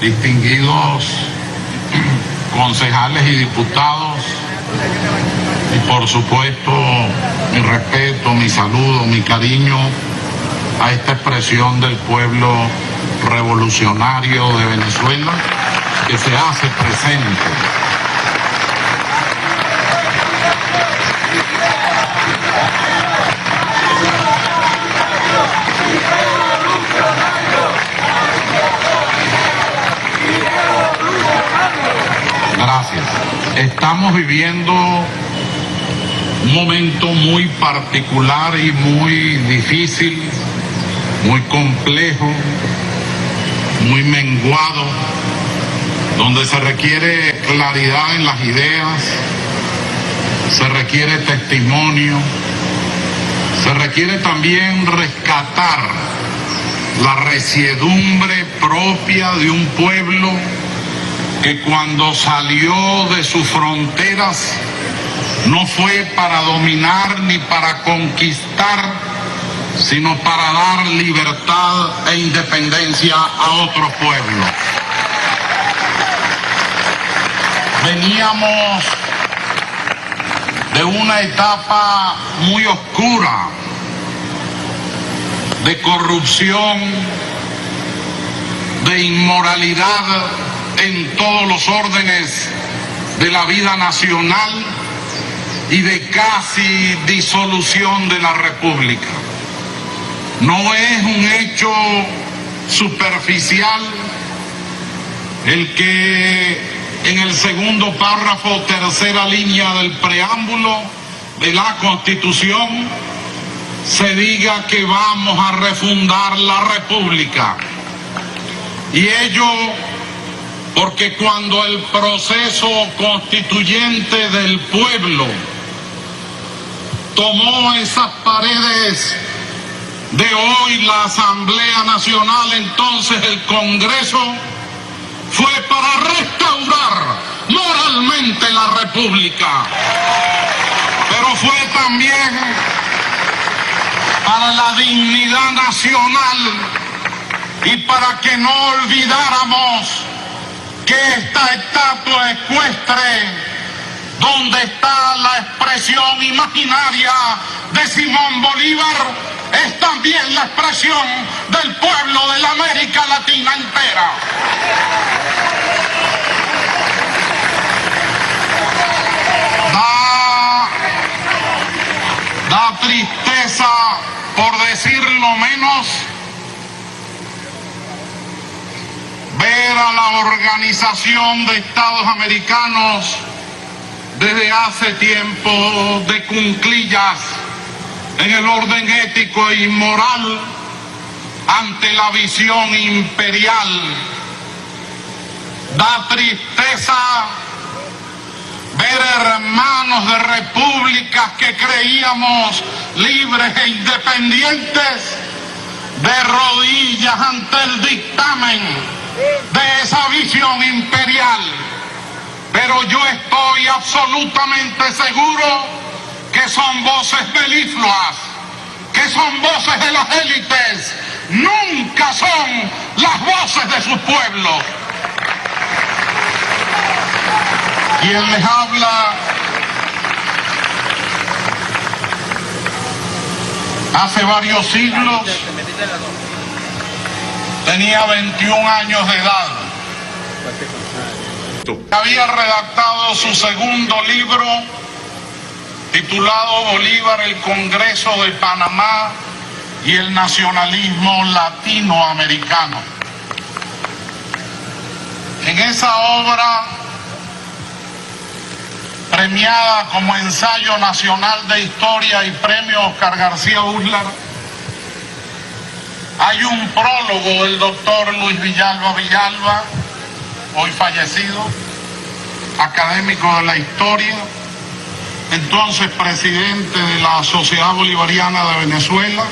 distinguidos concejales y diputados, y por supuesto mi respeto, mi saludo, mi cariño a esta expresión del pueblo revolucionario de Venezuela que se hace presente. Gracias. Estamos viviendo un momento muy particular y muy difícil, muy complejo, muy menguado, donde se requiere claridad en las ideas, se requiere testimonio, se requiere también rescatar la resiedumbre propia de un pueblo que cuando salió de sus fronteras no fue para dominar ni para conquistar, sino para dar libertad e independencia a otros pueblos. Veníamos de una etapa muy oscura de corrupción, de inmoralidad en todos los órdenes de la vida nacional y de casi disolución de la República. No es un hecho superficial el que en el segundo párrafo, tercera línea del preámbulo de la Constitución se diga que vamos a refundar la República. Y ello porque cuando el proceso constituyente del pueblo tomó esas paredes de hoy la Asamblea Nacional, entonces el Congreso, fue para restaurar moralmente la República, pero fue también para la dignidad nacional y para que no olvidáramos que esta estatua ecuestre, donde está la expresión imaginaria de Simón Bolívar, es también la expresión del pueblo de la América Latina entera. Da tristeza, por decirlo menos, ver a la Organización de Estados Americanos desde hace tiempo de cunclillas en el orden ético e moral ante la visión imperial. Da tristeza ver hermanos de repúblicas que creíamos libres e independientes de rodillas ante el dictamen de esa visión imperial. Pero yo estoy absolutamente seguro que son voces melifluas, que son voces de las élites, nunca son las voces de sus pueblos. Quien les habla hace varios siglos tenía 21 años de edad. Había redactado su segundo libro titulado Bolívar, el Congreso de Panamá y el nacionalismo latinoamericano. En esa obra, premiada como ensayo nacional de historia y premio Oscar García Uslar, hay un prólogo del doctor Luis Villalba Villalba, hoy fallecido, académico de la historia, entonces presidente de la Sociedad Bolivariana de Venezuela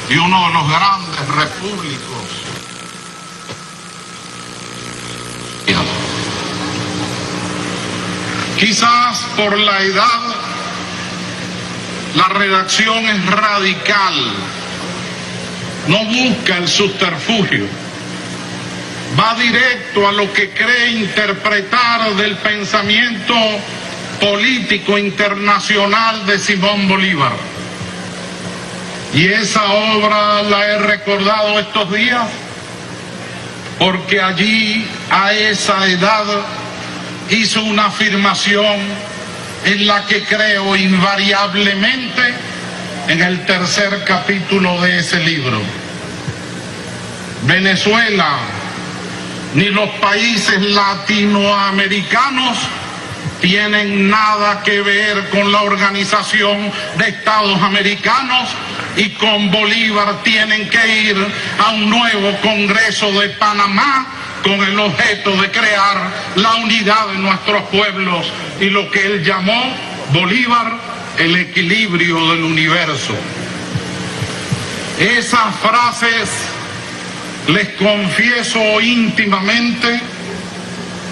y uno de los grandes repúblicos. Quizás por la edad la redacción es radical, no busca el subterfugio, va directo a lo que cree interpretar del pensamiento político internacional de Simón Bolívar. Y esa obra la he recordado estos días porque allí, a esa edad, hizo una afirmación en la que creo invariablemente en el tercer capítulo de ese libro. Venezuela ni los países latinoamericanos tienen nada que ver con la Organización de Estados Americanos, y con Bolívar tienen que ir a un nuevo Congreso de Panamá con el objeto de crear la unidad de nuestros pueblos y lo que él llamó, Bolívar, el equilibrio del universo. Esas frases, les confieso íntimamente,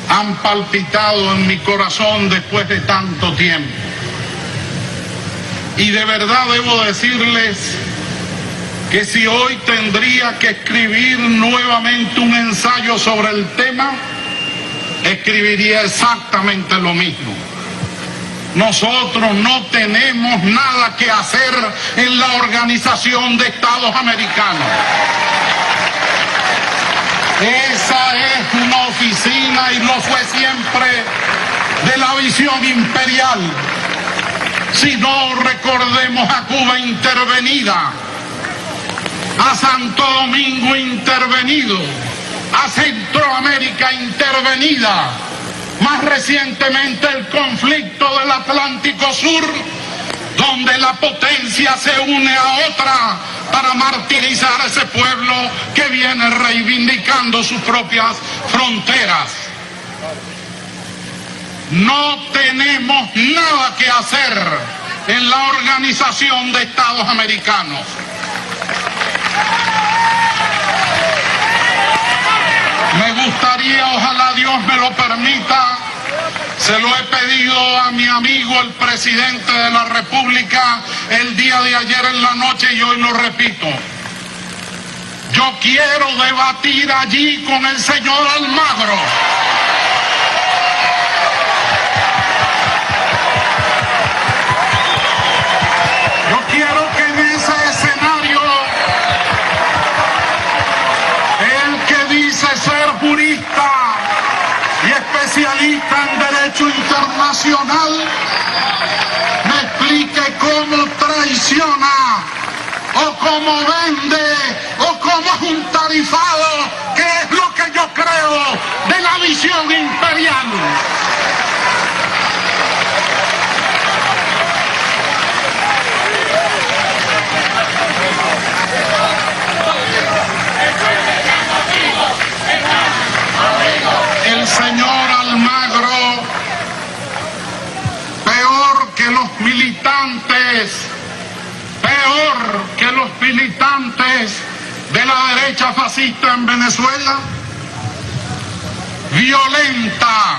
han palpitado en mi corazón después de tanto tiempo. Y de verdad debo decirles que si hoy tendría que escribir nuevamente un ensayo sobre el tema, escribiría exactamente lo mismo. Nosotros no tenemos nada que hacer en la Organización de Estados Americanos. Esa es una oficina, y lo fue siempre, de la visión imperial. Si no, recordemos a Cuba intervenida, a Santo Domingo intervenido, a Centroamérica intervenida, más recientemente el conflicto del Atlántico Sur, donde la potencia se une a otra para martirizar a ese pueblo que viene reivindicando sus propias fronteras. No tenemos nada que hacer en la Organización de Estados Americanos. Me gustaría, ojalá Dios me lo permita, se lo he pedido a mi amigo el presidente de la República el día de ayer en la noche y hoy lo repito. Yo quiero debatir allí con el señor Almagro. Yo quiero que en ese escenario el que dice ser jurista y especialista en derecho internacional me explique cómo traiciona o cómo vende o cómo es un tarifado, que es lo que yo creo de la visión imperial. El señor Almagro, peor que los militantes de la derecha fascista en Venezuela, violenta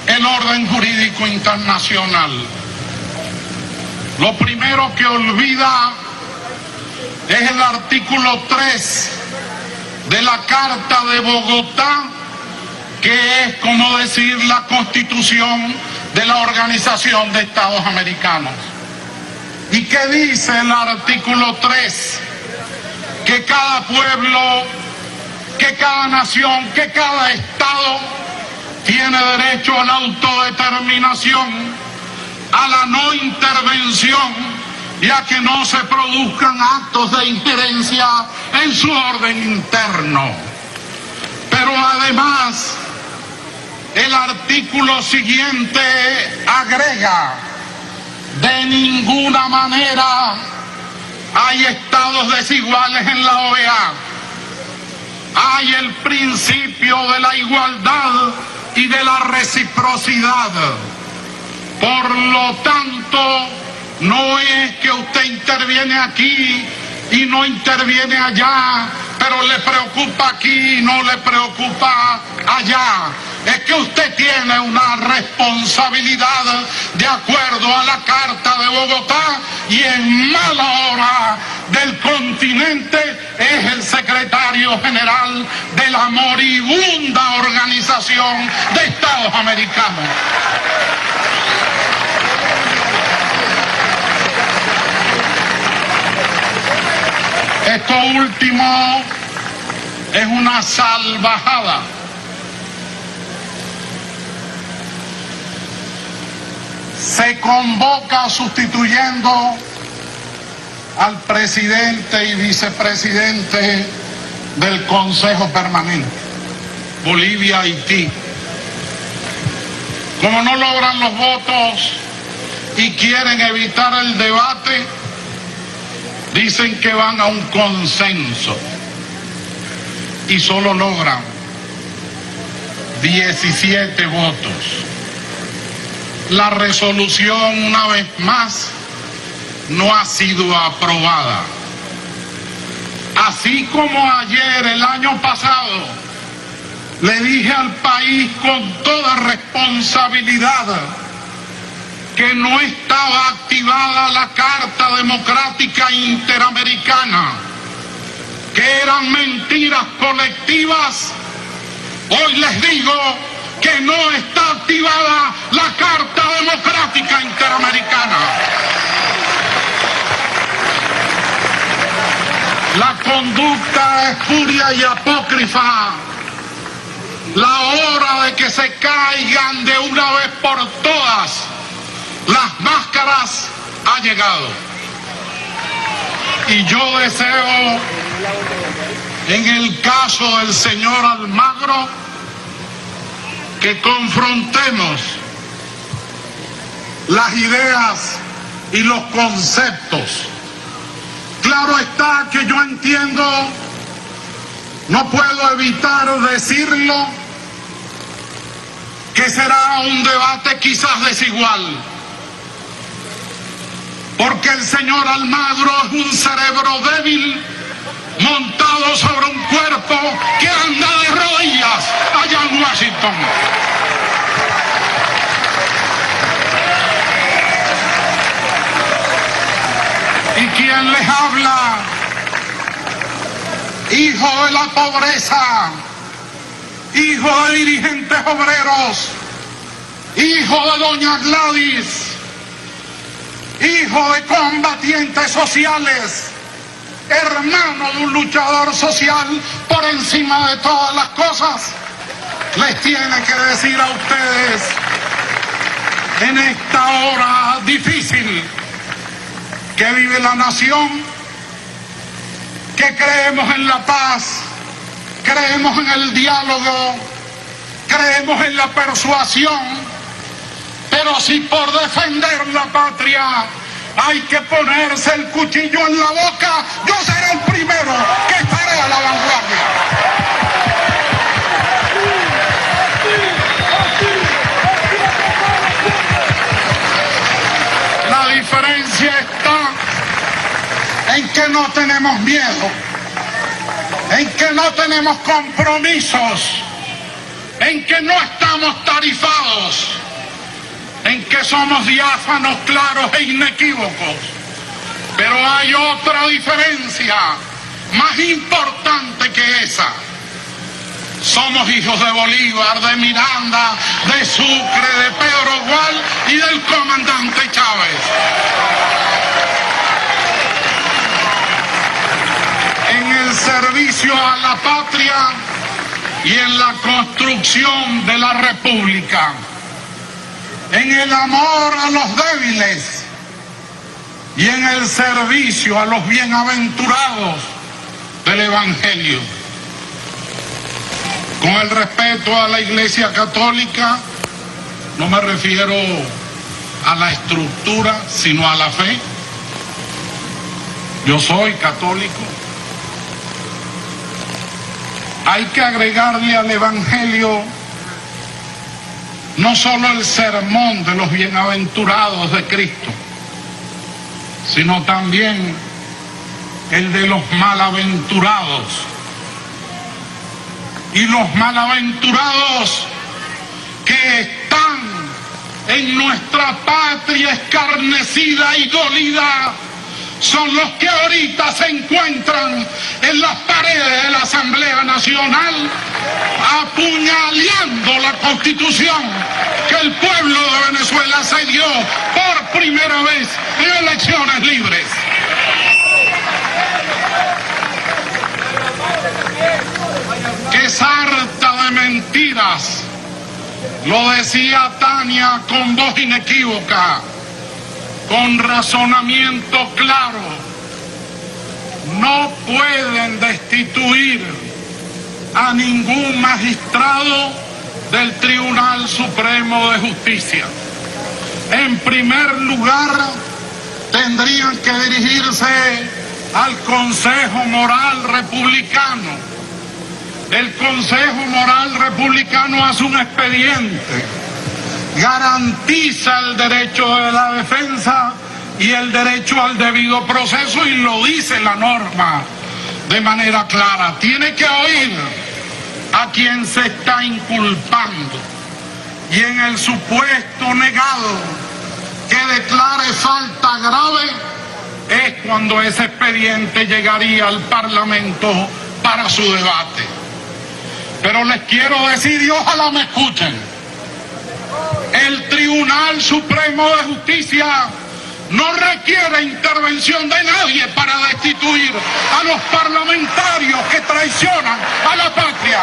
el orden jurídico internacional. Lo primero que olvida es el artículo 3 de la Carta de Bogotá, que es, como decir, la Constitución de la Organización de Estados Americanos. ¿Y qué dice el artículo 3? Que cada pueblo, que cada nación, que cada Estado tiene derecho a la autodeterminación, a la no intervención y a que no se produzcan actos de injerencia en su orden interno. Pero además, el artículo siguiente agrega: de ninguna manera hay estados desiguales en la OEA. Hay el principio de la igualdad y de la reciprocidad. Por lo tanto, no es que usted interviene aquí y no interviene allá, pero le preocupa aquí y no le preocupa allá. Es que usted tiene una responsabilidad de acuerdo a la Carta de Bogotá, y en mala hora del continente es el secretario secretario general de la moribunda Organización de Estados Americanos. Esto último es una salvajada. Se convoca sustituyendo al presidente y vicepresidente del Consejo Permanente, Bolivia, Haití. Como no logran los votos y quieren evitar el debate, dicen que van a un consenso y solo logran 17 votos. La resolución, una vez más, no ha sido aprobada. Así como ayer, el año pasado, le dije al país con toda responsabilidad que no estaba activada la Carta Democrática Interamericana, que eran mentiras colectivas, hoy les digo que no está activada la Carta Democrática Interamericana. La conducta espuria y apócrifa. La hora de que se caigan de una vez por todas las máscaras ha llegado. Y yo deseo, en el caso del señor Almagro, que confrontemos las ideas y los conceptos. Claro está que yo entiendo, no puedo evitar decirlo, que será un debate quizás desigual, porque el señor Almagro es un cerebro débil montado sobre un cuerpo que anda de rodillas allá en Washington. ¿Y quién les habla? Hijo de la pobreza, hijo de dirigentes obreros, hijo de doña Gladys, hijo de combatientes sociales, hermano de un luchador social por encima de todas las cosas, les tiene que decir a ustedes en esta hora difícil que vive la nación, que creemos en la paz, creemos en el diálogo, creemos en la persuasión, pero si por defender la patria hay que ponerse el cuchillo en la boca, yo seré el primero que estaré a la vanguardia. La diferencia está en que no tenemos miedo, en que no tenemos compromisos, en que no estamos tarifados, en que somos diáfanos, claros e inequívocos. Pero hay otra diferencia más importante que esa. Somos hijos de Bolívar, de Miranda, de Sucre, de Pedro Gual y del comandante Chávez. En el servicio a la patria y en la construcción de la República. En el amor a los débiles y en el servicio a los bienaventurados del Evangelio. Con el respeto a la Iglesia Católica, no me refiero a la estructura, sino a la fe. Yo soy católico. Hay que agregarle al Evangelio no solo el sermón de los bienaventurados de Cristo, sino también el de los malaventurados. Y los malaventurados que están en nuestra patria escarnecida y dolida son los que ahorita se encuentran en las paredes de la Asamblea nacional, apuñaleando la Constitución que el pueblo de Venezuela se dio por primera vez en elecciones libres. ¡Qué sarta de mentiras! Lo decía Tania con voz inequívoca, con razonamiento claro. No pueden destituir a ningún magistrado del Tribunal Supremo de Justicia. En primer lugar, tendrían que dirigirse al Consejo Moral Republicano. El Consejo Moral Republicano hace un expediente, garantiza el derecho de la defensa y el derecho al debido proceso, y lo dice la norma de manera clara. Tiene que oír a quien se está inculpando, y en el supuesto negado que declare falta grave es cuando ese expediente llegaría al Parlamento para su debate. Pero les quiero decir, y ojalá me escuchen, el Tribunal Supremo de Justicia no requiere intervención de nadie para destituir a los parlamentarios que traicionan a la patria.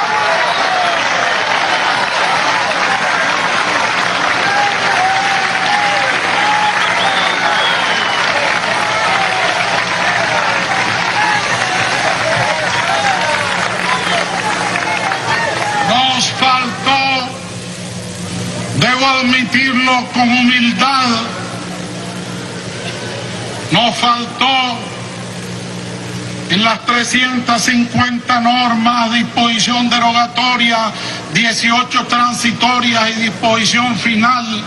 Nos faltó, debo admitirlo con humildad, nos faltó en las 350 normas, disposición derogatoria, 18 transitorias y disposición final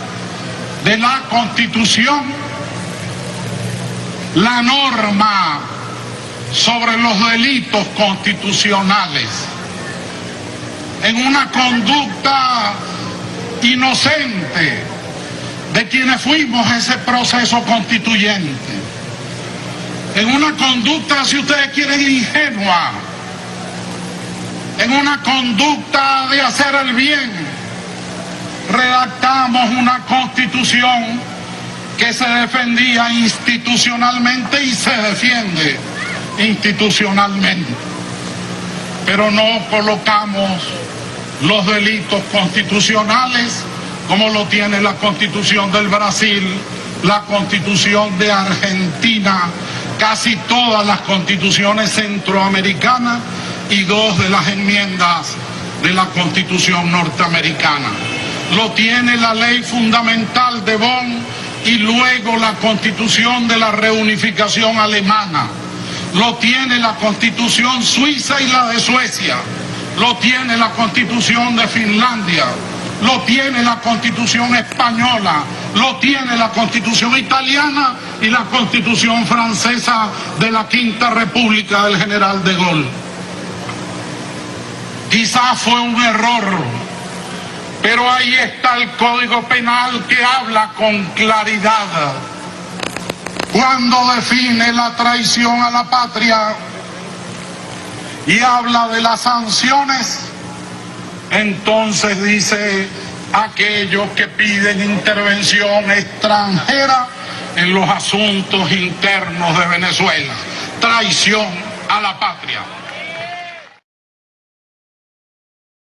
de la Constitución, la norma sobre los delitos constitucionales. En una conducta inocente de quienes fuimos ese proceso constituyente, en una conducta, si ustedes quieren, ingenua, en una conducta de hacer el bien, redactamos una Constitución que se defendía institucionalmente y se defiende institucionalmente, pero no colocamos los delitos constitucionales como lo tiene la Constitución del Brasil, la Constitución de Argentina, casi todas las constituciones centroamericanas y 2 de las enmiendas de la Constitución norteamericana. Lo tiene la Ley Fundamental de Bonn y luego la Constitución de la Reunificación Alemana. Lo tiene la Constitución suiza y la de Suecia. Lo tiene la Constitución de Finlandia. Lo tiene la Constitución española, lo tiene la Constitución italiana y la Constitución francesa de la Quinta República del general de Gaulle. Quizás fue un error, pero ahí está el Código Penal que habla con claridad. Cuando define la traición a la patria y habla de las sanciones, entonces dice aquellos que piden intervención extranjera en los asuntos internos de Venezuela. Traición a la patria.